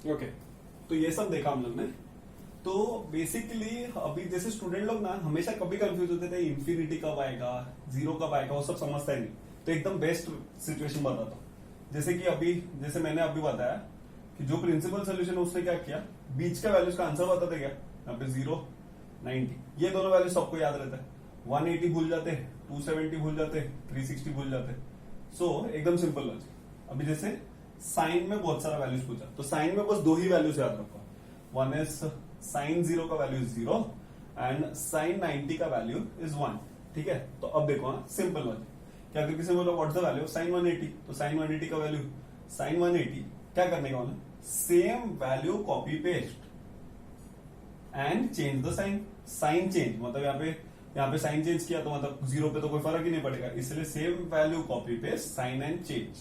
Okay, तो ये सब देखा हम लोग ने। तो बेसिकली अभी जैसे स्टूडेंट लोग ना हमेशा कभी कंफ्यूज होते थे, इंफिनिटी कब आएगा, जीरो कब आएगा, वो सब समझता ही नहीं। तो एकदम बेस्ट सिचुएशन बताता हूँ। जैसे कि अभी, जैसे मैंने अभी बताया कि जो प्रिंसिपल सोल्यूशन उसने क्या किया, बीच का वैल्यूज का आंसर बताते क्या, यहाँ पे 0, 90, ये दोनों वैल्यू सबको याद रहता है। 180 भूल जाते, 270 भूल जाते, 360 भूल जाते। सो एकदम सिंपल लॉजिक। अभी जैसे साइन में बहुत सारा वैल्यूज पूछा, तो साइन में बस दो ही वैल्यूज याद रखो। वन इज साइन 0 का वैल्यू इज 0 एंड साइन 90 का वैल्यू इज 1। ठीक है, तो अब देखो सिंपल लॉजिक। क्या अगर किसी ने बोला what's the value of sine 180, तो साइन 180 का वैल्यू साइन 180 क्या करने का मतलब, same value copy paste and change the sign. Sign change मतलब यहाँ पे साइन चेंज किया तो मतलब 0 पे तो कोई फर्क ही नहीं पड़ेगा, इसलिए same value copy paste sign and change.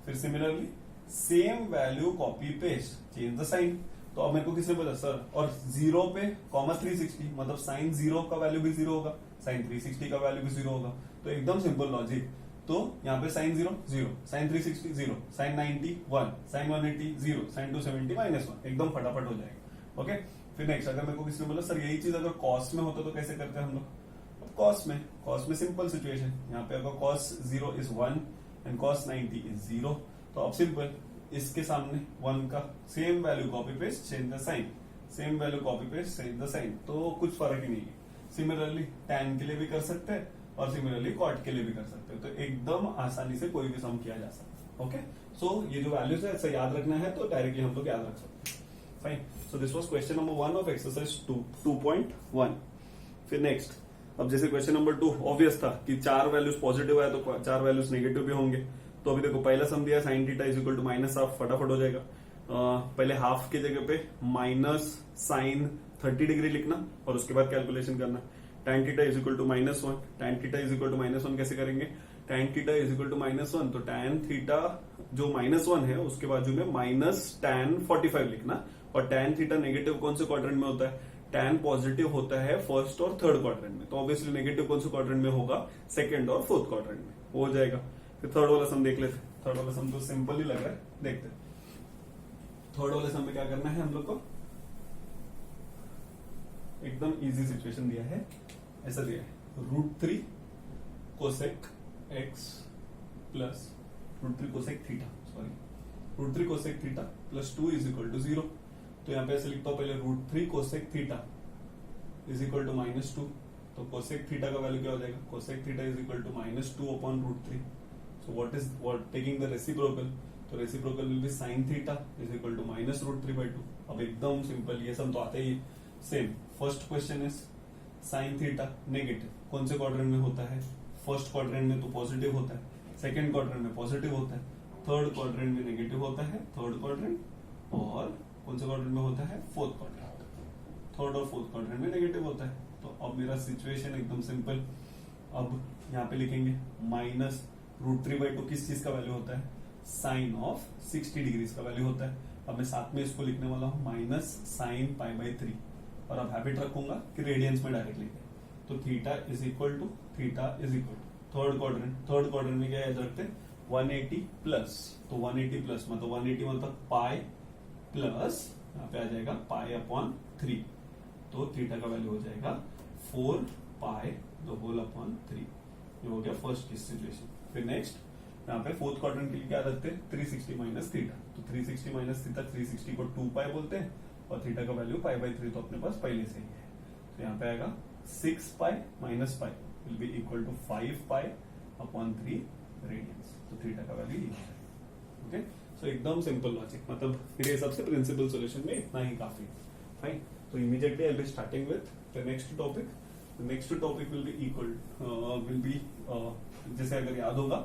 फिर similarly same value copy paste change the sign. तो अब मेरे को किसने बोला सर, और 0 पे कॉमा 360 मतलब साइन 0 का वैल्यू भी 0 होगा, साइन 360 का वैल्यू भी 0 होगा। तो एकदम सिंपल लॉजिक। तो यहाँ पे sign 0 0, sign 360 0, sign 90 1, sign 180 0, sign 270 -1, एकदम फटाफट हो जाएगा। ओके, फिर नेक्स्ट अगर मेरे को किसी ने बोला सर यही चीज अगर कॉस में होता तो कैसे करते हैं हम लोग। अब कॉस में सिंपल सिचुएशन, यहाँ पे अगर cos 0 is 1 and cos 90 is 0, तो अब सिंपल इसके सामने 1 का same value copy paste change the sign, same value copy paste change the sign, तो कुछ फर्क ही नहीं है। सिमिलरली टैन के लिए भी कर सकते हैं और सिमिलरली कॉट के लिए भी कर सकते हैं। तो एकदम आसानी से कोई भी सम किया जा सकता है। ओके, सो ये जो वैल्यूज है ऐसा याद रखना है तो डायरेक्टली हम लोग याद रख सकते हैं। Fine, so this was question number 1 of exercise 2.1। फिर नेक्स्ट, अब जैसे क्वेश्चन नंबर 2 ऑब्वियस था कि 4 वैल्यूज पॉजिटिव है तो 4 वैल्यूज नेगेटिव भी होंगे। तो अभी देखो पहला सम दिया sine theta is equal to -half, फटाफट हो जाएगा। पहले हाफ के जगह पे माइनस साइन 30 डिग्री लिखना और उसके बाद कैलकुलेशन करना। tan theta is equal to -1, tan theta is equal to -1 कैसे करेंगे, tan theta is equal to -1, तो tan थीटा जो -1 है उसके बाजू में माइनस tan 45 लिखना। और tan थीटा नेगेटिव कौन से क्वाड्रेंट में होता है, tan पॉजिटिव होता है फर्स्ट और थर्ड क्वाड्रेंट में, तो ऑब्वियसली नेगेटिव कौन से क्वाड्रेंट में होगा, सेकंड और फोर्थ क्वाड्रेंट में। हो जाएगा। फिर थर्ड वाला सम देख लेते। थर्ड वाला सम तो सिंपल ही लग रहा है, देखते। थर्ड वाले सम में क्या करना है हम लोग को, एकदम इजी सिचुएशन दिया है, ऐसा दिया है √3 cosec x plus √3 cosec theta, sorry √3 cosec theta plus 2 is equal to 0। तो यहाँ पे ऐसे लिखता हूं पहले √3 cosec theta is equal to -2, तो कोसेक थीटा का वैल्यू क्या हो जाएगा, cosec theta is equal to -2 upon √3। So what taking the reciprocal, तो reciprocal will be sin theta is equal to -√3/2। अब एकदम सिंपल, ये सब तो आते ही same. First question is sin theta negative कौन से क्वाड्रेंट में होता है, फर्स्ट क्वाड्रेंट में तो पॉजिटिव होता है, सेकंड क्वाड्रेंट में पॉजिटिव होता है, थर्ड क्वाड्रेंट में नेगेटिव होता है, थर्ड क्वाड्रेंट, और कौन से क्वाड्रेंट में होता है, फोर्थ क्वाड्रेंट, थर्ड और फोर्थ क्वाड्रेंट में नेगेटिव होता है। तो अब मेरा सिचुएशन एकदम सिंपल। अब यहाँ पे लिखेंगे -√3/2 किस चीज का वैल्यू होता है, साइन ऑफ 60 डिग्रीज का वैल्यू होता है। अब मैं साथ में इसको लिखने वाला हूं माइनस साइन π/3, और अब हैबिट रखूंगा कि रेडियंस में डायरेक्ट लिखे। तो theta is equal to third quadrant में क्या याद रखते हैं, 180 प्लस, तो 180 प्लस मतलब 180 मतलब पाई प्लस यहाँ पे आ जाएगा π/3, तो थीटा का वैल्यू हो जाएगा 4π/3। ये हो गया फर्स्ट की सिचुएशन। फिर नेक्स्ट यहाँ पे फोर्थ क्वाड्रेंट के लिए क्या रखते हैं, 360 माइनस थीटा, तो 360 माइनस थीटा, 360 को 2π बोलते हैं और थीटा का वैल्यू π/3 तो अपने पास पहले से ही है। तो यहाँ पे आएगा 6π minus π will be equal to 5π/3 radians, तो थीटा का वैल्यू ये है। ओके, सो एकदम सिंपल लॉजिक, मतलब मेरे हिसाब से प्रिंसिपल सोल्यूशन में इतना ही काफी। फाइन, तो immediately I will be starting with the next topic. Next topic will be जैसे अगर याद होगा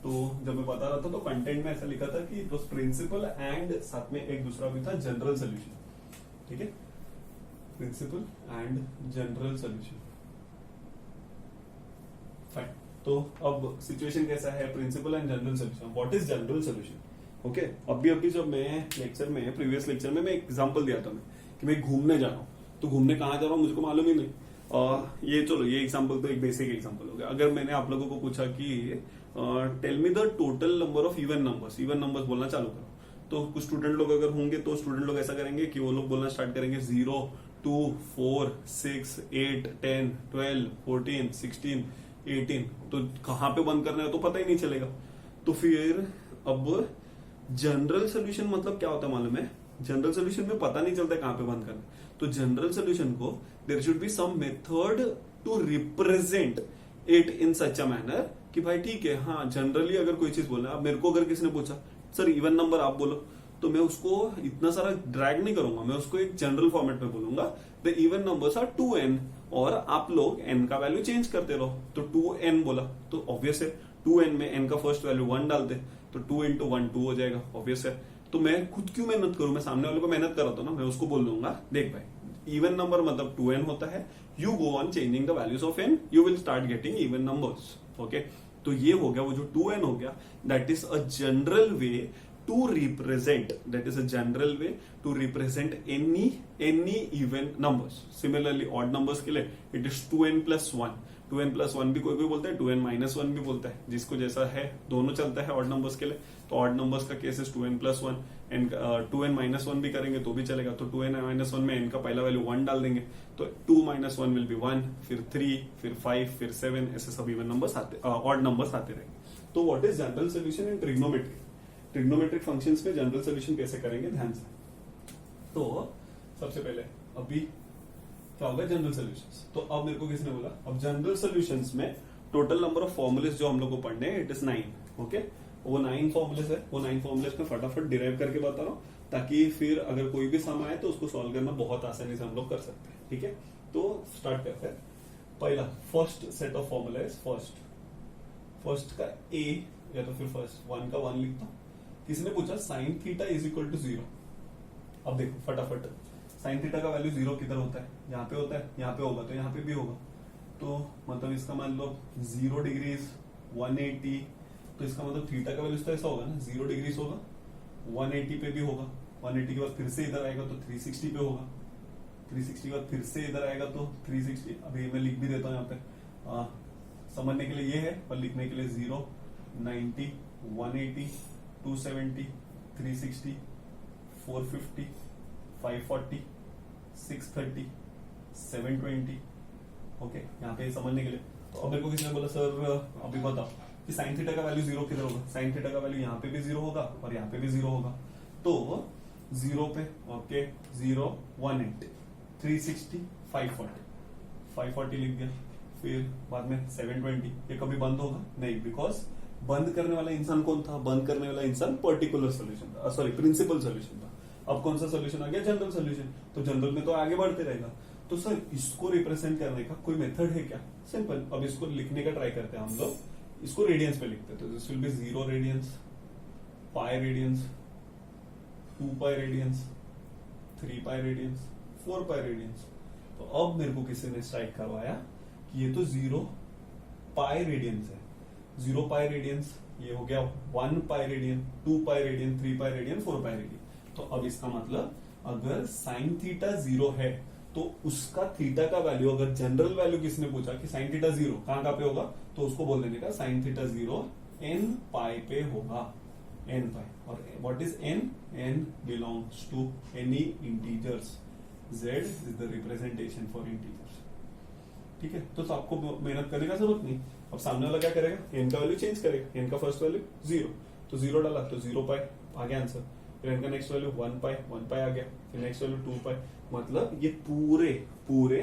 तो जब मैं बता रहा था तो कंटेंट में ऐसा लिखा था कि इट वाज प्रिंसिपल एंड साथ में एक दूसरा भी था जनरल सोल्यूशन। ठीक है, principal and general solution. Fine, तो अब सिचुएशन कैसा है, principal and general solution. What is general solution. Okay, अभी जब मैं लेक्चर में प्रीवियस लेक्चर में मैं एग्जांपल दिया था मैं कि मैं घूमने जा रहा हूँ, तो घूमने कहाँ जा रहा हूँ मुझको मालूम ही नहीं। ये चलो ये एग्जांपल तो एक बेसिक एग्जांपल हो गया। अगर मैंने आप लोगों को पूछा कि tell me the total number of even numbers बोलना चालू करो, तो कुछ स्टूडेंट लोग अगर होंगे तो स्टूडेंट लोग ऐसा करेंगे कि वो लोग बोलना स्टार्ट करेंगे 0, 2, 4, 6, 8, 10, 12, 14, 16, 18, तो कहाँ पे बंद करना है तो पता ही नहीं चलेगा। तो फिर अब जनरल सोल्यूशन मतलब क्या होता है मालूम है? जनरल सोल्यूशन में पता नहीं चलता कहाँ पे बंद करना है। तो जनरल सोल्यूशन को there should be some method to represent it in such a manner कि भाई ठीक है, हाँ जनरली अगर कोई चीज बोलना है, अब मेरे को अगर किसी ने पूछा सर इवन नंबर आप बोलो, तो मैं उसको इतना सारा ड्रैग नहीं करूंगा, मैं उसको एक जनरल फॉर्मेट में बोलूंगा the even numbers are 2n, और आप लोग n का वैल्यू चेंज करते रहो। तो 2n बोला तो ऑब्वियस है 2n में n का फर्स्ट वैल्यू 1 डालते, तो 2 into 1 2 हो जाएगा, ऑब्वियस है। तो मैं खुद क्यों मेहनत करूं, मैं सामने वाले को मेहनत कर रहा था ना, मैं उसको बोल दूंगा देख भाई इवन नंबर मतलब 2n होता है, you go on changing the values of n, you will start getting even numbers. Okay, तो ये हो गया वो जो 2n हो गया, that is a general way to represent, that is a general way to represent any even numbers. Similarly odd numbers के लिए it is 2n plus 1, 2n plus 1 भी कोई बोलता है, 2n minus 1 भी बोलता है, जिसको जैसा है दोनों चलता है ऑड नंबर्स के लिए। तो ऑड नंबर्स का case is 2n plus 1, and 2n minus 1 भी करेंगे तो भी चलेगा। तो 2n minus 1 में n का पहला वैल्यू 1 डाल देंगे, तो 2 minus 1 विल बी 1, फिर 3, फिर 5, फिर 7, ऐसे सब इवन नंबर्स आते, ऑड नंबर्स आते रहेंगे। तो what is general solution in trigonometry? Trigonometric functions में जनरल सोल्यूशन कैसे करेंगे, ध्यान से। तो सबसे पहले अभी क्या होगा जनरल सॉल्यूशंस। तो अब मेरे को किसी ने बोला अब जनरल सॉल्यूशंस में टोटल नंबर ऑफ फॉर्मुलेस जो हम लोग को पढ़ने हैं इट इज 9। ओके, वो 9 फॉर्मुलेस है, वो 9 फॉर्मुलेस में फटाफट डिराइव करके बता रहा हूँ, ताकि फिर अगर कोई भी सम आए तो उसको सॉल्व करना बहुत आसानी से हम लोग कर सकते हैं। ठीक है, तो स्टार्ट करते हैं। पहला first set of formula is first का ए, या तो फिर फर्स्ट 1 का 1 लिखता हूं। किसी ने पूछा sine theta is equal to 0। अब देखो फटाफट, साइन थीटा का वैल्यू 0 किधर होता है? यहाँ पे होता है, यहाँ पे होगा तो यहाँ पे भी होगा। तो मतलब इसका मान लो 0 डिग्रीज 180, तो इसका मतलब थीटा का वैल्यू तो ऐसा होगा ना, 0 डिग्रीज होगा, 180 पे भी होगा, 180 के बाद फिर से इधर आएगा तो 360 पे होगा, 360 के बाद फिर से इधर आएगा तो 360। अभी मैं लिख भी देता हूँ यहाँ पे, समझने के लिए ये है और लिखने के लिए 0, 90, 180, 270, 360, 450, 540, 630, 720। ओके, यहाँ पे समझने के लिए। तो अब मेरे को किसी ने बोला सर अभी बताओ कि साइन थीटा का वैल्यू 0 किधर होगा? साइन थीटा का वैल्यू यहाँ पे भी 0 होगा और यहाँ पे भी 0 होगा। तो 0 पे ओके 0, 180, 360, 540 लिख दिया। फिर बाद में 720, ये कभी बंद होगा नहीं, बिकॉज बंद करने वाला इंसान कौन था? बंद करने वाला इंसान पर्टिकुलर सोल्यूशन था, सॉरी प्रिंसिपल सोल्यूशन था। अब कौन सा सोल्यूशन आ गया? General solution. तो जनरल में तो आगे बढ़ते रहेगा। तो सर इसको रिप्रेजेंट करने का कोई मेथड है क्या? सिंपल, अब इसको लिखने का ट्राई करते हैं हम लोग। इसको रेडियंस में लिखते हैं, तो this will be 0 radians, pi radians, 2 pi radians, 3 pi radians, 4 pi radians. तो अब मेरे को किसी ने स्ट्राइक करवाया कि ये तो 0 पाई रेडियंस है। 0 पाई रेडियंस ये हो गया 1 pi radian, 2 pi radian, 3 pi radian, 4 pi radian. तो अब इसका मतलब अगर साइन थीटा 0 है तो उसका थीटा का वैल्यू, अगर जनरल वैल्यू किसने पूछा कि साइन थीटा 0 कहां पे होगा, तो उसको बोल देने का साइन थीटा 0 n पाई पे होगा, n पाई। और what is n? n belongs to any integers, z is the representation for integers. ठीक है, तो आपको मेहनत करने का जरूरत नहीं। अब सामने वाला क्या करेगा? n का वैल्यू चेंज करेगा, n का फर्स्ट वैल्यू 0, तो 0 डाला तो 0 पाई आ गया आंसर। फिर n का नेक्स्ट वैल्यू 1 पाई आ गया, फिर नेक्स्ट वैल्यू 2 पाई। मतलब ये पूरे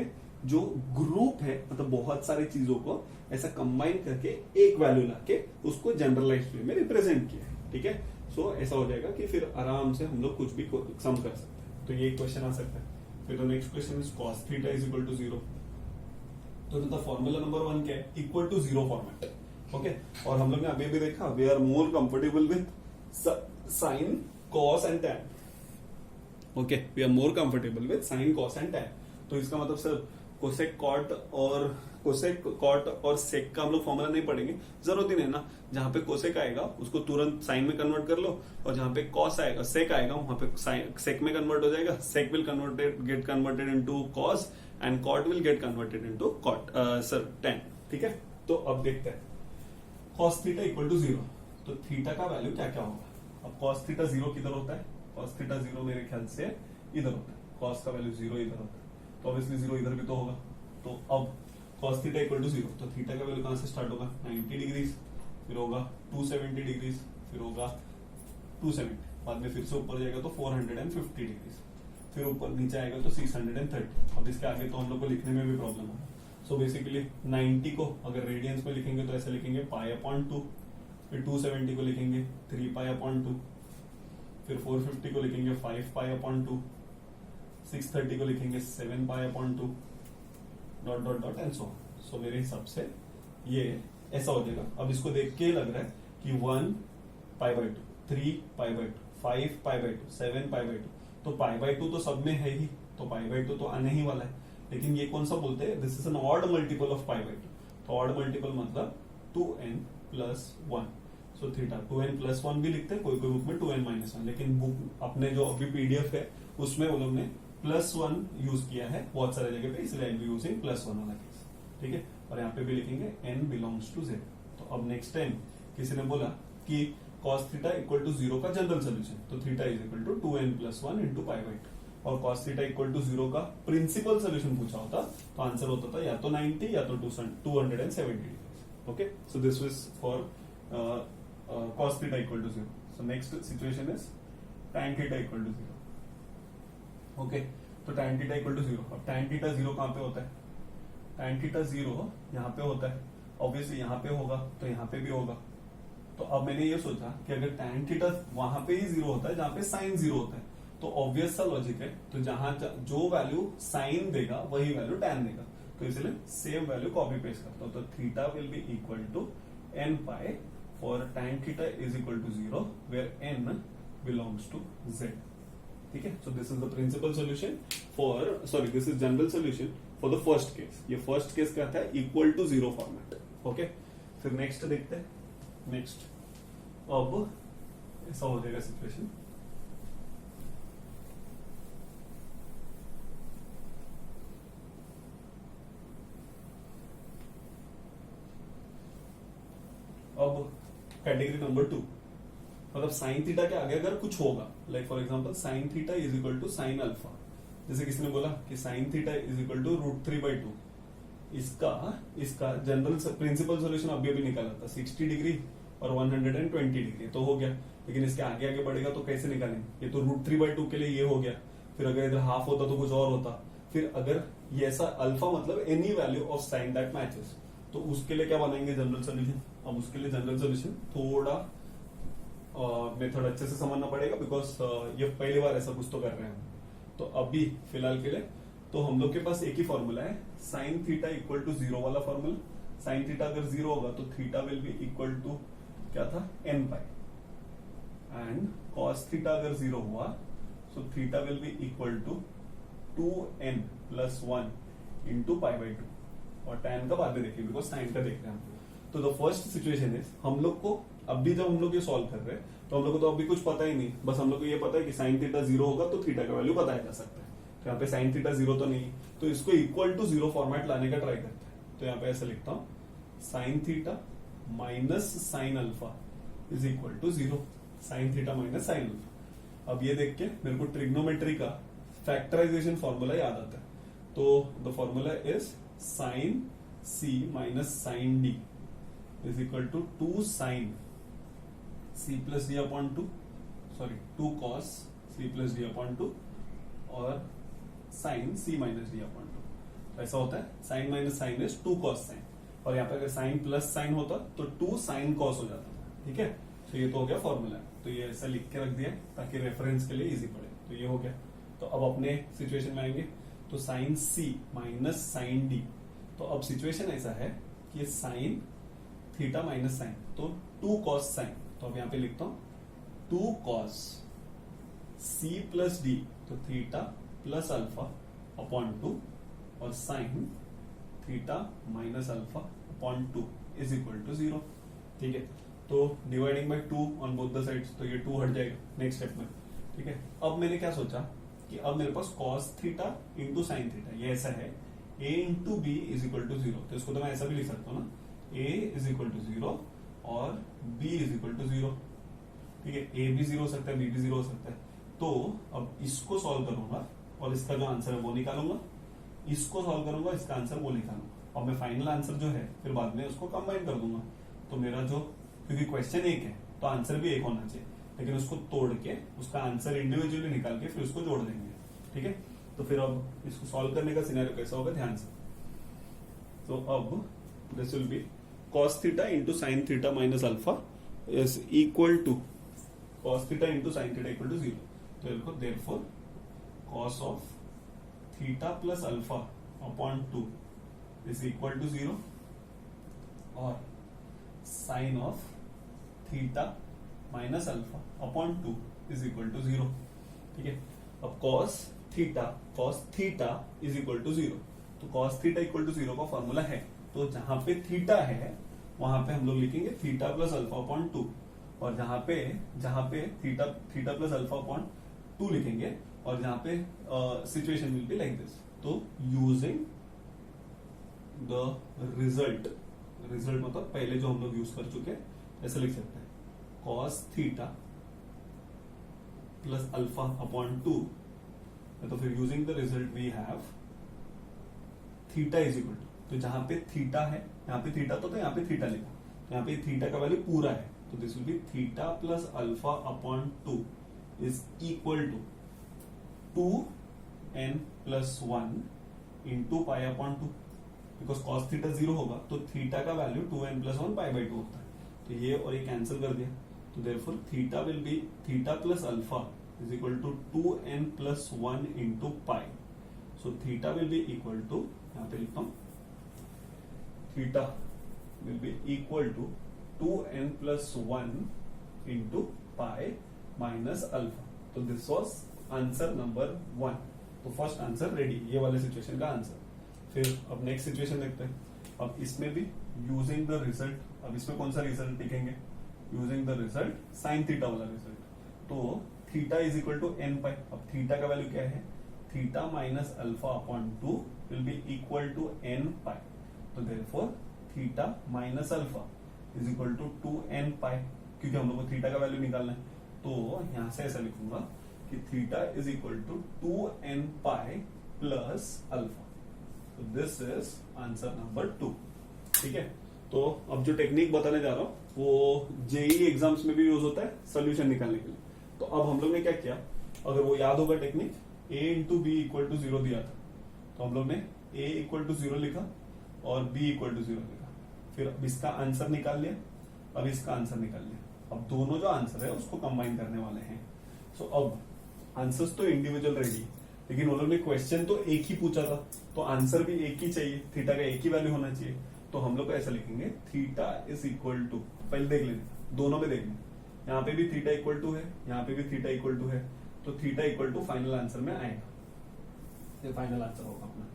जो ग्रुप है, मतलब बहुत सारी चीजों को ऐसा कंबाइन करके एक वैल्यू लाके उसको जनरलाइज्ड वे में रिप्रेजेंट किया है। ठीक है, सो ऐसा हो जाएगा कि फिर आराम से हम लोग कुछ भी सम कर सकते हैं। तो ये एक क्वेश्चन आ सकता है। फिर तो next question is cos theta is equal to 0। तो फॉर्मूला नंबर 1 क्या है? Equal to 0 format. ओके, और हम लोग ने अभी भी देखा we are more comfortable with sine, cos and tan. Okay, we are more comfortable with sine, cos and tan. तो इसका मतलब सर कोसेक कॉट और सेक का हम लोग फॉर्मूला नहीं पढ़ेंगे, जरूरत ही नहीं ना। जहां पे कोसेक आएगा उसको तुरंत साइन में कन्वर्ट कर लो, और जहां पे कॉस आएगा, सेक आएगा, वहां पे सेक में कन्वर्ट हो जाएगा। Sec will get converted into cos and cot will get converted into cot tan. ठीक है, तो अब देखते हैं कॉस थीटा इक्वल टू 0, तो थीटा का वैल्यू क्या क्या होगा। अब cos थीटा 0 किधर होता है? cos थीटा 0 मेरे ख्याल से इधर होता है, cos का वैल्यू 0 इधर होता है, तो ऑब्वियसली 0 इधर भी तो होगा। तो अब cos थीटा इक्वल टू 0, तो थीटा का वैल्यू कहां से स्टार्ट होगा? 90 डिग्रीज, फिर होगा 270 डिग्रीज, फिर होगा 270, बाद में फिर से ऊपर जाएगा तो 450 डिग्रीज, फिर ऊपर नीचे आएगा तो 630। अब इसके आगे तो हम लोग को लिखने में भी प्रॉब्लम है। सो बेसिकली 90 को अगर रेडियंस में लिखेंगे तो ऐसे लिखेंगे π/2, फिर 270 को लिखेंगे 3π/2, फिर 450 को लिखेंगे 5π/2, 630 को लिखेंगे 7π/2, dot dot dot and so. So मेरे हिसाब से ये ऐसा हो जाएगा। अब इसको देख के लग रहा है कि 1π/2, 3π/2, 5π/2, 7π/2, तो π/2 तो सब में है ही, तो π/2 तो आने ही वाला है। लेकिन ये कौन सा बोलते हैं? This is an odd multiple of π/2। तो ऑड मल्टीपल मतलब 2n+1। सो थीटा 2n+1 भी लिखते हैं, कोई कोई बुक में 2n-1, लेकिन बुक अपने जो अभी पीडीएफ है उसमें वो लोग ने +1 यूज किया है बहुत सारे जगह पे, इसलिए आई बी यूजिंग +1 वाला केस। ठीक है, और यहाँ पे भी लिखेंगे n बिलोंग्स टू z। तो अब नेक्स्ट टाइम किसी ने बोला कि cos थीटा इक्वल टू 0 का जनरल सोल्यूशन, तो theta is equal to 2n+1 into π/2, और cos थीटा इक्वल टू 0 का प्रिंसिपल सोल्यूशन पूछा होता तो आंसर होता था या तो 90 या तो 270 degree. Okay, so this was for cos theta equal to 0। So next situation is tan theta equal to 0। Okay, तो tan थीटा इक्वल टू 0। अब tan थीटा 0 कहां पे होता है? tan थीटा 0 यहाँ पे होता है, ऑब्वियसली यहाँ पे होगा तो यहाँ पे भी होगा। तो अब मैंने ये सोचा कि अगर tan थीटा वहां पे ही 0 होता है जहां पे sin 0 होता है, तो ऑब्वियस सा लॉजिक है, तो जहां जो वैल्यू sin देगा वही वैल्यू tan देगा, तो इसलिए सेम वैल्यू कॉपी पेस्ट करता हूं। तो theta will be equal to n pi for tan theta is equal to 0 where n belongs to z। ठीक है, so this is the principal solution for, sorry this is general solution for the first case. ये first case क्या था? Equal to 0 format. Okay, फिर next देखते हैं। Next अब ऐसा हो जाएगा सिचुएशन, अब कैटेगरी नंबर 2, मतलब साइन थीटा के आगे अगर कुछ होगा, like for example sine theta is equal to sine alpha. जैसे किसी ने बोला कि sine theta is equal to √3/2, इसका जनरल प्रिंसिपल सॉल्यूशन अभी निकाला था 60 डिग्री और 120 डिग्री, तो हो गया। लेकिन इसके आगे आगे बढ़ेगा तो कैसे निकालेंगे? ये तो √3/2 के लिए ये हो गया, फिर अगर इधर हाफ होता तो कुछ और होता, फिर अगर ये ऐसा अल्फा मतलब any value of sine that matches, तो उसके लिए क्या बनाएंगे? General solution. अब उसके लिए जनरल सोल्यूशन थोड़ा मेथड अच्छे से समझना पड़ेगा, बिकॉज ये पहली बार ऐसा कुछ तो कर रहे हैं। तो अभी फिलहाल के लिए तो हम लोग के पास एक ही फॉर्मूला है, साइन थीटा इक्वल टू 0 वाला फॉर्मूला। साइन थीटा अगर 0 होगा तो theta will be equal to क्या था? n pi, and cos theta अगर 0 हुआ so theta will be equal to 2n+1 into π/2, और tan का बाद में देखिए बिकॉज साइन का देख रहे हैं हम। तो द फर्स्ट सिचुएशन इज, हम लोग को अभी जब हम लोग ये सॉल्व कर रहे हैं तो हम लोग को तो अभी कुछ पता ही नहीं, बस हम लोग को ये पता है कि साइन थीटा 0 होगा तो थीटा का वैल्यू बताया जा सकता है। तो यहाँ पे साइन थीटा 0 तो नहीं, तो इसको इक्वल टू 0 फॉर्मेट लाने का ट्राई करते हैं। तो यहाँ पे ऐसे लिखता हूं, sine theta minus sine alpha is equal to 0। Sine theta minus sine alpha. अब ये देख के मेरे को ट्रिग्नोमेट्री का फैक्टराइजेशन फॉर्मूला याद आता है। तो the formula is sine C minus sine D is equal to 2 sine c plus D upon 2, sorry 2 cos c plus D upon 2 और sine c minus D upon 2। ऐसा होता है, sine minus sine is 2 cos sine, और यहाँ पे अगर sign plus sign होता तो 2 साइन कॉस हो जाता था। ठीक है, तो ये तो हो गया फॉर्मूला। तो ये ऐसा लिख के रख दिया ताकि रेफरेंस के लिए इजी पड़े। तो ये हो गया। तो अब अपने सिचुएशन में आएंगे, तो sine c minus sine D. तो अब सिचुएशन ऐसा है कि साइन थीटा माइनस साइन, तो 2 कॉस साइन। तो अब यहाँ पे लिखता हूं 2 कॉस c प्लस डी, तो थीटा प्लस अल्फा अपॉन 2, और sine theta minus alpha upon 2 is equal to 0। ठीक है, तो dividing by 2 on both the sides, तो ये 2 हट जाएगा नेक्स्ट स्टेप में। ठीक है, अब मैंने क्या सोचा कि अब मेरे पास cos theta into sine theta, ये ऐसा है a into B is equal to 0। तो इसको तो मैं ऐसा भी लिख सकता हूँ ना, a इज इक्वल टू 0 और b इज इक्वल टू 0। ठीक है, ए भी 0 हो सकता है, बी भी 0 हो सकता है। तो अब इसको सॉल्व करूंगा और इसका जो आंसर है वो निकालूंगा, इसको सॉल्व करूंगा, इसका आंसर वो निकालूंगा, और मैं फाइनल आंसर जो है फिर बाद में उसको कंबाइन कर दूंगा। तो मेरा जो, क्योंकि क्वेश्चन एक है तो आंसर भी एक होना चाहिए, लेकिन उसको तोड़ के उसका आंसर इंडिविजुअली निकाल के फिर उसको जोड़ देंगे। ठीक है, तो फिर अब इसको सॉल्व करने का सिनेरियो कैसा होगा ध्यान से। तो अब this will be cos theta into sine theta minus alpha is equal to cos theta into sine theta equal to 0। तो देखो therefore cos of theta plus alpha upon 2 is equal to 0 और sine of theta minus alpha upon 2 is equal to 0। ठीक है, अब cos theta is equal to 0, तो cos theta equal to 0 का formula है, तो जहां पे थीटा है वहां पे हम लोग लिखेंगे थीटा प्लस अल्फा अपॉन 2, और जहां पे थीटा प्लस अल्फा अपॉन 2 लिखेंगे, और जहां पे situation will be like this. तो यूजिंग द रिजल्ट मतलब पहले जो हम लोग यूज कर चुके हैं, ऐसे लिख सकते हैं cos theta plus alpha upon 2, तो फिर using the result we have theta is equal to, तो जहां पे थीटा है, यहाँ पे थीटा तो यहाँ पे थीटा लिखा, तो यहाँ पे थीटा का वैल्यू पूरा है, तो this will be theta plus alpha upon 2 is equal to 2n plus 1 into pi upon 2, because cos theta 0 होगा तो थीटा का value 2n plus 1 pi by 2 होता है, तो ये और ये कैंसिल कर दिया, तो therefore theta will be theta plus alpha is equal to 2n plus 1 into pi. So theta will be equal to, यहाँ पे लिखता हूं, theta will be equal to 2n plus 1 into pi minus alpha. तो this was answer number 1। तो first answer ready, ये वाले situation का answer. फिर अब नेक्स्ट सिचुएशन देखते हैं। अब इसमें भी यूजिंग द रिजल्ट, अब इसमें कौन सा रिजल्ट लिखेंगे, using the result sine theta वाला रिजल्ट। तो theta is equal to n pi, अब थीटा का वैल्यू क्या है, theta minus alpha upon 2 will be equal to n pi, तो therefore theta minus alpha is equal to 2n pi, क्योंकि हम लोग को थीटा का वैल्यू निकालना है, तो यहां से ऐसा लिखूंगा कि theta is equal to 2n pi plus alpha. तो दिस इज आंसर नंबर 2। ठीक है, तो अब जो टेक्निक बताने जा रहा हूं वो जेईई एग्जाम्स में भी यूज होता है सोल्यूशन निकालने के लिए। तो अब हम लोग ने क्या किया, अगर वो याद होगा technique, a into B equal to 0 दिया था, तो हम लोग ने a इक्वल टू 0 लिखा और b इक्वल टू 0 लिखा, फिर अब इसका आंसर निकाल लिया, अब इसका आंसर निकाल लिया, अब दोनों जो आंसर है उसको कंबाइन करने वाले हैं। सो अब आंसर्स तो इंडिविजुअल रेडी, लेकिन उन्होंने क्वेश्चन तो एक ही पूछा था, तो आंसर भी एक ही चाहिए, थीटा का एक ही वैल्यू होना चाहिए, तो हम लोग ऐसा लिखेंगे थीटा इज इक्वल टू, पहले देख लेंगे दोनों में, देख लेंगे यहाँ पे भी थीटा इक्वल टू है, यहाँ पे भी थीटा इक्वल टू है, तो theta equal to final answer में आएगा, ये फाइनल आंसर होगा अपना,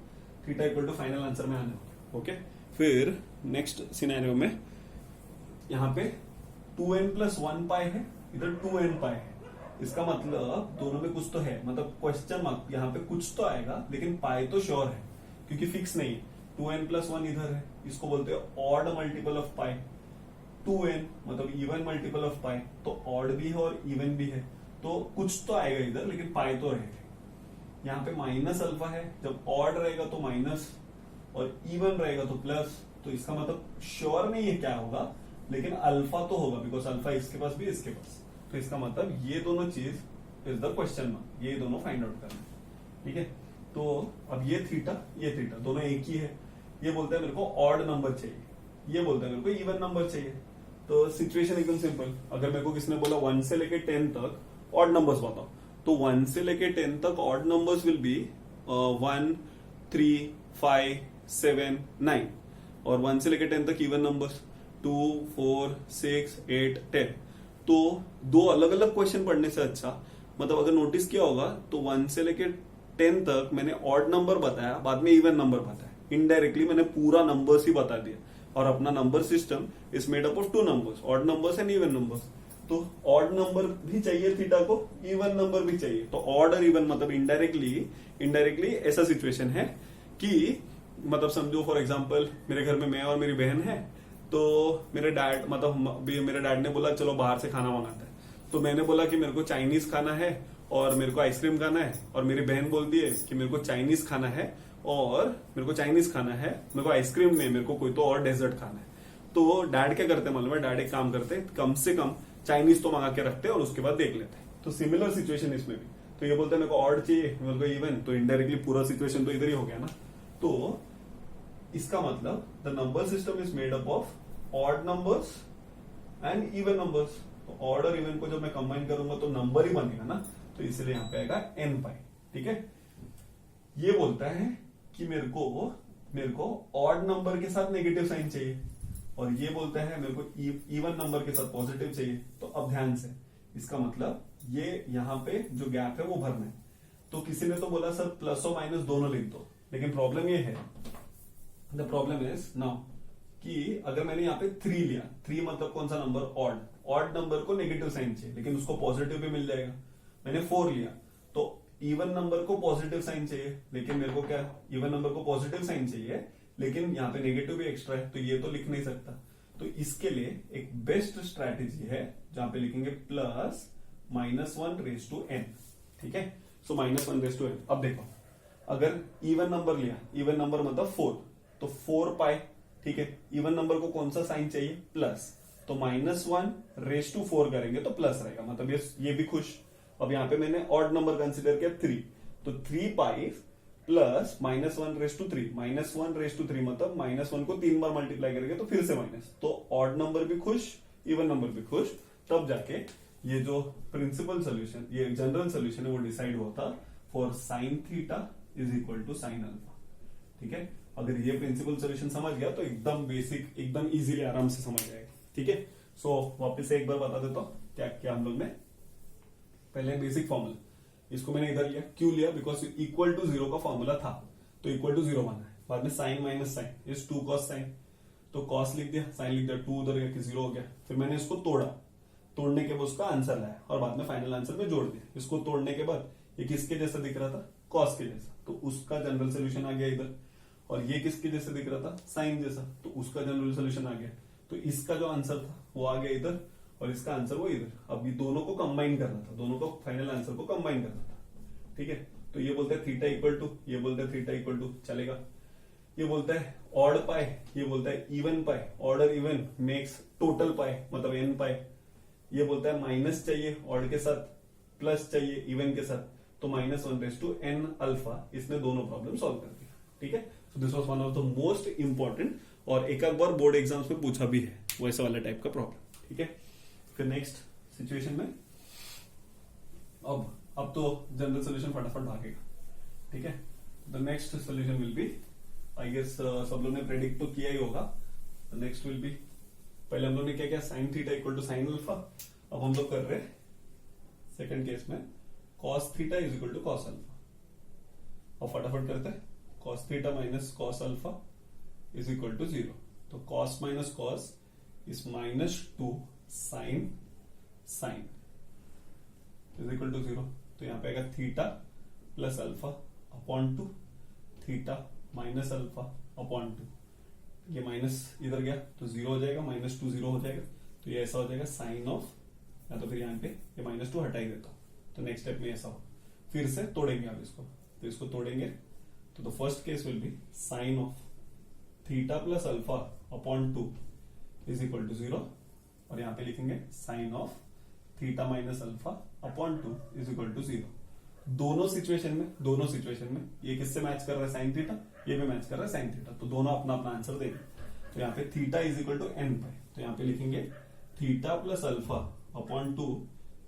theta equal to final answer में आने होगा। ओके, फिर नेक्स्ट सिनेरियो में यहाँ पे 2n प्लस 1 पाई है, इधर 2n पाई है, इसका मतलब दोनों में कुछ तो है, मतलब क्वेश्चन मार्क यहाँ पे कुछ तो आएगा, लेकिन पाई तो श्योर है क्योंकि फिक्स नहीं है। 2n प्लस 1 इधर है, इसको बोलते हैं odd multiple of pi, 2n मतलब इवन मल्टीपल ऑफ पाई, तो ऑड भी है और इवन भी है, तो कुछ तो आएगा इधर, लेकिन पाई तो रहेगा। यहाँ पे माइनस अल्फा है, जब ऑड रहेगा तो माइनस और इवन रहेगा तो प्लस, तो इसका मतलब श्योर नहीं है क्या होगा, लेकिन अल्फा तो होगा, बिकॉज अल्फा इसके पास भी इसके पास, तो इसका मतलब ये दोनों चीज इज द क्वेश्चन मार्क, ये दोनों फाइंड आउट करना है। ठीक है, तो अब ये थीटा दोनों एक ही है, ये बोलता है मेरे को ऑड नंबर चाहिए, ये बोलता है मेरे को इवन नंबर चाहिए, तो सिचुएशन एकदम सिंपल। अगर मेरे को किसने बोला 1 से लेके 10 तक ऑड नंबर्स बताओ, तो 1 से लेके 10 तक ऑड नंबर्स विल बी 1, 3, 5, 7, 9, और 1 से लेके 10 तक इवन नंबर्स 2, 4, 6, 8, 10। तो दो अलग अलग क्वेश्चन पढ़ने से अच्छा, मतलब अगर नोटिस किया होगा तो 1 से लेके 10 तक मैंने ऑड नंबर बताया, बाद में इवन नंबर बताया, इनडायरेक्टली मैंने पूरा नंबर्स ही बता दिया, और अपना number system is made up of 2 numbers, odd numbers and even numbers. तो ऑड नंबर भी चाहिए थीटा को, इवन नंबर भी चाहिए, तो ऑड और इवन मतलब इनडायरेक्टली ऐसा सिचुएशन है कि मतलब समझो फॉर एग्जांपल मेरे घर में मैं और मेरी बहन है, तो मेरे डैड ने बोला चलो बाहर से खाना मंगाते हैं, तो मैंने बोला कि मेरे को चाइनीज खाना है और मेरे को आइसक्रीम खाना है, और मेरी बहन बोलती है कि मेरे को चाइनीज खाना है और मेरे को चाइनीज खाना है, मेरे को आइसक्रीम नहीं, मेरे को कोई तो और डेजर्ट खाना है। तो डैड क्या करते मालूम है, डैड एक काम करते, कम से कम चाइनीज तो मंगा के रखते और उसके बाद देख लेते। तो सिमिलर सिचुएशन इसमें भी, तो ये बोलते हैं मेरे को ऑड चाहिए, मेरे को इवन, तो इनडायरेक्टली पूरा सिचुएशन तो इधर ही हो गया ना। तो इसका मतलब the number system is made up of odd numbers and even numbers. तो ऑड और इवन को जब मैं कंबाइन करूंगा तो नंबर ही बनेगा ना, तो इसलिए यहां पे आएगा n पाई। ठीक है, ये बोलता है कि मेरे को ऑड नंबर के साथ नेगेटिव साइन चाहिए, और ये बोलता है मेरे को इवन नंबर के साथ पॉजिटिव चाहिए। तो अब ध्यान से, इसका मतलब ये यहाँ पे जो गैप है वो भरना है। तो किसी ने तो बोला सर प्लस और माइनस दोनों लिख दो, लेकिन प्रॉब्लम ये है, द प्रॉब्लम इज नाउ कि अगर मैंने यहाँ पे 3 लिया, 3 मतलब कौन सा नंबर, ऑड। ऑड नंबर को नेगेटिव साइन चाहिए, लेकिन उसको पॉजिटिव भी मिल जाएगा। मैंने 4 लिया, तो इवन नंबर को पॉजिटिव साइन चाहिए, लेकिन मेरे को क्या, इवन नंबर को पॉजिटिव साइन चाहिए, लेकिन यहाँ पे नेगेटिव भी एक्स्ट्रा है, तो ये तो लिख नहीं सकता। तो इसके लिए एक बेस्ट स्ट्रैटेजी है जहां पे लिखेंगे प्लस -1 रेज टू n। ठीक है, सो -1 रेज टू n। अब देखो, अगर इवन नंबर लिया, इवन नंबर मतलब 4, तो 4 पाई। ठीक है, इवन नंबर को कौन सा साइन चाहिए, प्लस, तो -1 रेज टू 4 करेंगे तो प्लस रहेगा, मतलब ये भी खुश। अब यहाँ पे मैंने ऑड नंबर कंसिडर किया 3, तो 3 pi plus -1 raise to 3, -1 raise to 3 मतलब -1 को 3 बार मल्टीप्लाई करेंगे तो फिर से माइनस। तो ऑड नंबर भी खुश, इवन नंबर भी खुश। तब जाके ये जो प्रिंसिपल सोल्यूशन, ये जनरल सोल्यूशन है, वो डिसाइड होता for sine theta is equal to sine alpha. ठीक है, अगर ये प्रिंसिपल सोल्यूशन समझ गया तो एकदम बेसिक, एकदम इजीली आराम से समझ जाएगा। ठीक है, सो वापस से एक बार बता देता हूं क्या किया हम लोग ने। पहले बेसिक फॉर्मूला, इसको मैंने इधर लिया, क्यों लिया, बिकॉज इक्वल टू 0 का फॉर्मूला था, तो इक्वल टू 0 बना है। बाद में sine minus sine is 2 cos sine, तो कॉस लिख दिया, साइन लिख दिया, 2 उधर गया कि 0 हो गया। फिर मैंने इसको तोड़ा, तोड़ने के बाद उसका आंसर लाया और बाद में फाइनल आंसर में जोड़ दिया। इसको तोड़ने के बाद ये किसके जैसा दिख रहा था, कॉस के जैसा, तो उसका जनरल सोल्यूशन आ गया इधर। और ये किसके जैसे दिख रहा था, साइन जैसा, तो उसका जनरल सोल्यूशन आ गया। तो इसका जो आंसर था वो आ गया इधर, और इसका आंसर वो इधर। अब ये दोनों को कंबाइन करना था, दोनों को फाइनल आंसर को कंबाइन करना था। ठीक है, तो ये बोलता है थीटा इक्वल टू, ये बोलता है थीटा इक्वल टू, चलेगा। ये बोलता है ऑड पाई, ये बोलता है इवन पाई, ऑड और इवन मेक्स टोटल पाई मतलब n पाई। ये बोलता है माइनस चाहिए ऑड के साथ, प्लस चाहिए इवन के साथ, तो -1 रेज टू n अल्फा। इसने दोनों प्रॉब्लम सॉल्व कर दिया। ठीक है, so this was one of the most important, और एक बार बोर्ड एग्जाम्स में पूछा भी है वैसा वाला टाइप का प्रॉब्लम। ठीक है, फिर नेक्स्ट सिचुएशन में, अब तो जनरल सोल्यूशन फटाफट भागेगा। ठीक है, the next solution will be, I guess सब लोग ने प्रेडिक्ट तो किया ही होगा। द नेक्स्ट विल बी, पहले हम लोग ने क्या किया, sine theta equal to sine alpha. अब हम लोग कर रहे सेकंड केस में cos theta is equal to cos alpha. अब फटाफट करते हैं, cos theta minus cos alpha is equal to 0। तो cos minus cos is -2 sine sine is equal to 0। तो यहां पे आएगा theta plus alpha upon 2, theta minus alpha upon 2। ये माइनस इधर गया तो 0 हो जाएगा, -2 0 हो जाएगा, तो ये ऐसा हो जाएगा साइन ऑफ, या तो फिर यहाँ पे ये -2 हटा ही देता हूं, तो नेक्स्ट स्टेप में ऐसा हो। फिर से तोड़ेंगे आप इसको, तो इसको तोड़ेंगे, तो the first case will be sine of theta plus alpha upon 2 is equal to 0, और यहां पे लिखेंगे sine of theta minus alpha upon 2 is equal to 0। दोनों सिचुएशन में ये किससे मैच कर रहा है, साइन थीटा, ये भी मैच कर रहा है साइन थीटा, तो दोनों अपना अपना आंसर देंगे। तो यहाँ पे theta is equal to n pi, तो यहाँ पे लिखेंगे theta plus alpha upon 2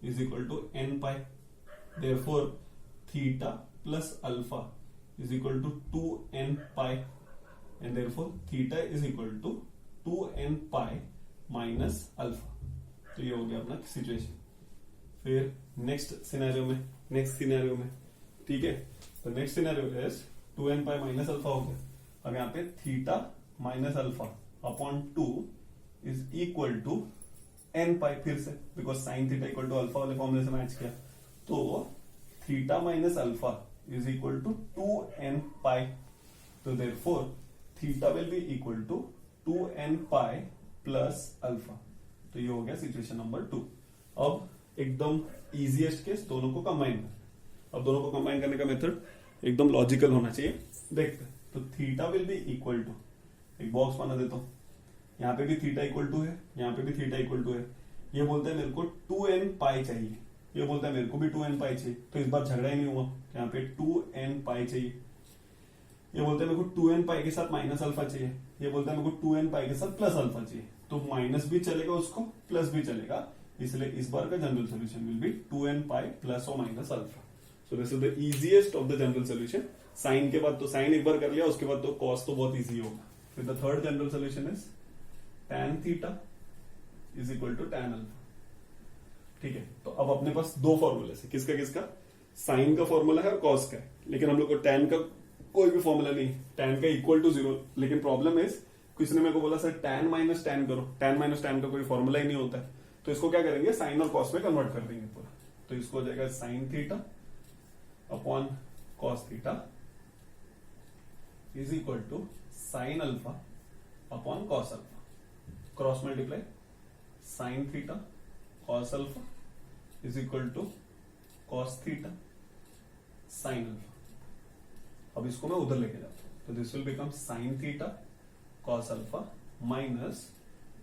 is equal to n pi. Therefore theta plus alpha is equal to 2n pi, and therefore theta is equal to 2n pi minus alpha. तो ये हो गया अपना situation. फिर नेक्स्ट सिनेरियो में, ठीक है, तो next scenario is 2n pi minus alpha हो गया। अब यहाँ पे theta minus alpha upon 2 is equal to n pi, फिर से because sine theta equal to alpha वाले फॉर्मूले से मैच किया, तो theta minus alpha is equal to 2n pi. तो therefore theta will be equal to 2n pi plus alpha. तो ये हो गया सिचुएशन नंबर 2। अब एकदम इजीएस्ट केस दोनों को कंबाइन कर। अब दोनों को कंबाइन करने का मेथड एकदम लॉजिकल होना चाहिए। देखते हैं। तो theta will be equal to, एक बॉक्स बना देता हूं, यहाँ पे भी थीटा इक्वल टू है, यहाँ पे भी थीटा इक्वल टू है। ये बोलते हैं मेरे को 2n पाई चाहिए, ये बोलता है मेरे को भी 2n पाई चाहिए, तो इस बार झगड़ा ही नहीं हुआ। यहाँ पे 2n पाई चाहिए, ये बोलता है मेरे को 2n पाई के साथ माइनस अल्फा चाहिए, ये बोलता है मेरे को 2n पाई के साथ प्लस अल्फा चाहिए। तो माइनस भी चलेगा उसको, प्लस भी चलेगा, इसलिए इस बार का general solution will be 2n pi plus और minus alpha. So this is the easiest of the general solution. Sine के बाद तो साइन एक बार कर लिया, उसके बाद तो कॉस तो बहुत इजी होगा। फिर the third general solution is tan theta is equal to tan alpha. ठीक है, तो अब अपने पास दो फॉर्मूले है, किसका किसका, साइन का फॉर्मूला है और कॉस का है, लेकिन हम लोग को tan का कोई भी फॉर्मूला नहीं, tan का इक्वल टू 0। लेकिन प्रॉब्लम इज किसी ने मेरे को बोला सर tan माइनस tan करो, tan माइनस tan का कोई फॉर्मूला ही नहीं होता है, तो इसको क्या करेंगे, साइन और कॉस में कन्वर्ट कर देंगे पूरा। तो इसको हो जाएगा sine theta upon cos theta is equal to sine alpha upon cos alpha. Cross multiply, sine theta cos alpha is equal to cos theta sine alpha. अब इसको मैं उधर लेके जाता हूं, तो this will become sine theta cos alpha minus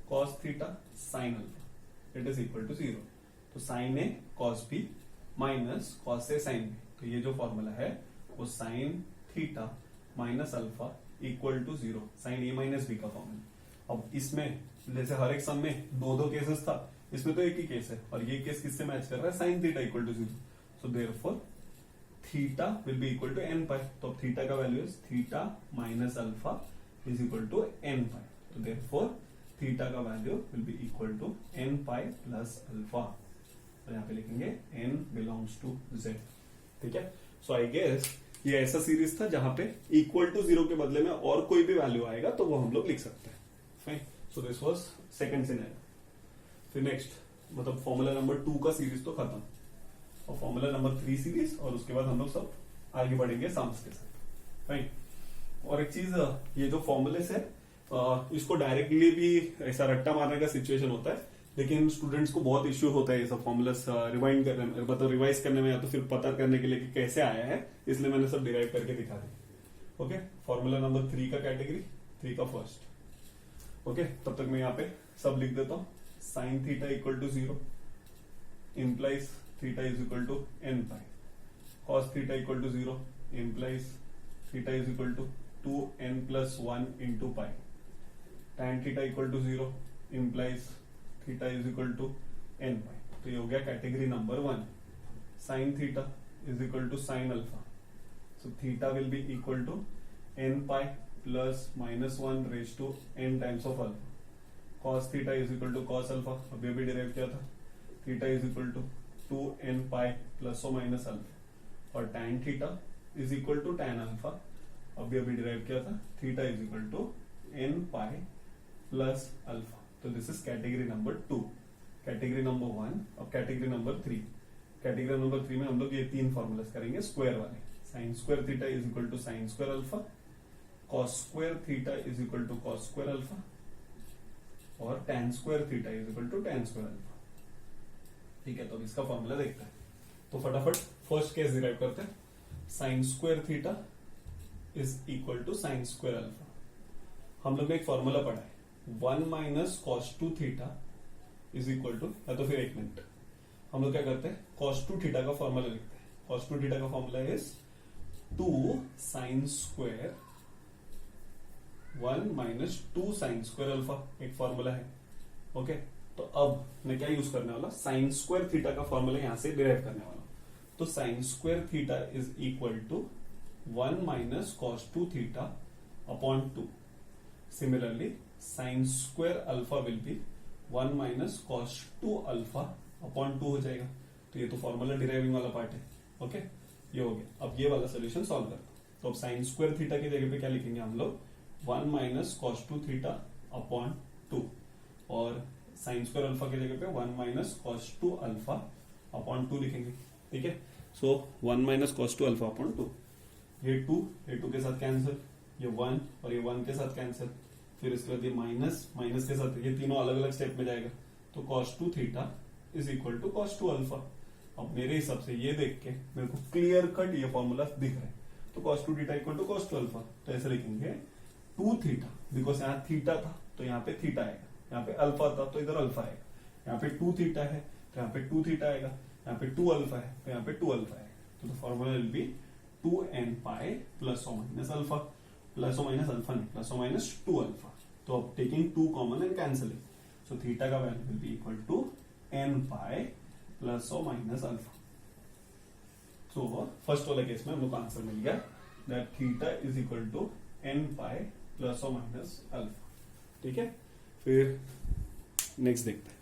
cos theta sine alpha, it is equal to 0। तो sine A cos B minus cos A sine B, तो ये जो फॉर्मूला है वो sine theta minus alpha equal to 0, sine A minus B का formula. अब इसमें जैसे हर एक सम में दो दो केसेस था, इसमें तो एक ही केस है, और ये केस किससे मैच कर रहा है, sine theta equal to 0। So therefore theta will be equal to n pi. तो अब थीटा का value is theta minus alpha is equal to n pi. तो देयरफॉर थीटा का value will be equal to n pi plus alpha. तो यहाँ पे लिखेंगे n belongs to z। ठीक है, सो आई गेस ये ऐसा सीरीज था जहां पे इक्वल टू 0 के बदले में और कोई भी वैल्यू आएगा तो वो हम लोग लिख सकते हैं। Fine, so this was second scenario. फिर नेक्स्ट, मतलब फॉर्मूला नंबर 2 का सीरीज तो खत्म, और फॉर्मूला नंबर 3 सीरीज, और उसके बाद हम लोग सब आगे बढ़ेंगे सम्स के साथ। फाइन, और एक चीज, ये जो फॉर्मूलेस है इसको डायरेक्टली भी ऐसा रट्टा मारने का सिचुएशन होता है, लेकिन स्टूडेंट्स को बहुत इश्यू होता है ये सब फॉर्मूलास रिवाइंड करने में, मतलब रिवाइज करने में, या तो फिर पता करने के लिए कि कैसे आया है, इसलिए मैंने सब डिराइव करके दिखा दिया। ओके, फॉर्मूला नंबर 3 का कैटेगरी, 3 का फर्स्ट। ओके, तब तक मैं यहाँ पे सब लिख देता हूँ। Sine theta equal to 0 implies theta is equal to n pi, cos theta equal to 0 implies theta is equal to 2n plus 1 into pi, tan theta equal to 0 implies theta is equal to n pi। तो ये हो गया category number 1। Sine theta is equal to sine alpha, so theta will be equal to n pi plus minus 1 raise to n times of alpha. cos theta is equal to cos alpha, अभी अभी derive किया था, theta is equal to 2n pi plus और minus alpha, और tan theta is equal to tan alpha, अभी अभी derive किया था, theta is equal to n pi plus alpha. तो this is category number 2। Category number 1, अब category number 3। Category number 3 में हम लोग ये 3 फॉर्मूलास करेंगे स्क्वायर वाले। Sine square theta is equal to sine square alpha, cos square theta is equal to cos square alpha, और tan square theta is equal to tan square alpha. ठीक है, तो अब इसका फॉर्मूला देखते हैं। तो फटाफट फर्स्ट केस डिराइव करते हैं। Sine square theta is equal to sine square alpha. हम लोग ने एक फॉर्मूला पढ़ा है, 1 minus cos 2 theta is equal to, या तो फिर एक मिनट, हम लोग क्या करते हैं, कॉस 2 थीटा का फॉर्मूला लिखते हैं। कॉस 2 थीटा का formula is 2 sine square 1 minus 2 sine square alpha, एक फॉर्मूला है। ओके, तो अब मैं क्या यूज करने वाला, साइन स्क्वायर थीटा का फॉर्मूला यहां से डिराइव करने वाला। तो sine square theta is equal to 1 minus cos 2 theta upon 2। Similarly sine square alpha will be 1 minus cos 2 alpha upon 2 हो जाएगा। तो ये तो फॉर्मूला डिराइविंग वाला पार्ट है। ओके, ये हो गया। अब ये वाला सोल्यूशन सॉल्व करते हैं। तो अब साइन स्क्वायर थीटा की जगह पे क्या लिखेंगे हम लोग, 1 माइनस कॉस 2 थीटा अपॉन 2, और साइन स्क्वायर अल्फा की जगह पे 1 माइनस कॉस 2 अल्फा अपॉन 2 लिखेंगे। ठीक है, सो 1 माइनस कॉस 2 अल्फा अपॉन 2, ये 2 के साथ कैंसिल, ये 1 और ये 1 के साथ कैंसिल, फिर इसके बाद ये माइनस के साथ, ये तीनों अलग अलग स्टेप में जाएगा। तो cos 2 theta is equal to cos 2 alpha. अब मेरे हिसाब से ये देख के मेरे को क्लियर कट ये फॉर्मूला दिख रहा है, तो cos 2 theta equal to cos 2 alpha. तो ऐसे लिखेंगे 2 थीटा, बिकॉज यहाँ थीटा था तो यहाँ पे थीटा आएगा, यहाँ पे अल्फा था तो इधर अल्फा आएगा, यहाँ पे 2 थीटा है तो यहाँ पे 2 थीटा आएगा, यहाँ पे 2 अल्फा है तो यहाँ पे 2 अल्फा आएगा। तो the formula will be 2n pi plus और माइनस अल्फा, प्लस और माइनस अल्फा नहीं, प्लस और माइनस 2 अल्फा। तो अब taking 2 common and cancelling, so theta का value will be equal to n pi plus और माइनस अल्फा। सो फर्स्ट वाले case में हम लोग को आंसर मिल गया that theta is equal to n pi plus और माइनस अल्फा। ठीक है, फिर नेक्स्ट देखते हैं।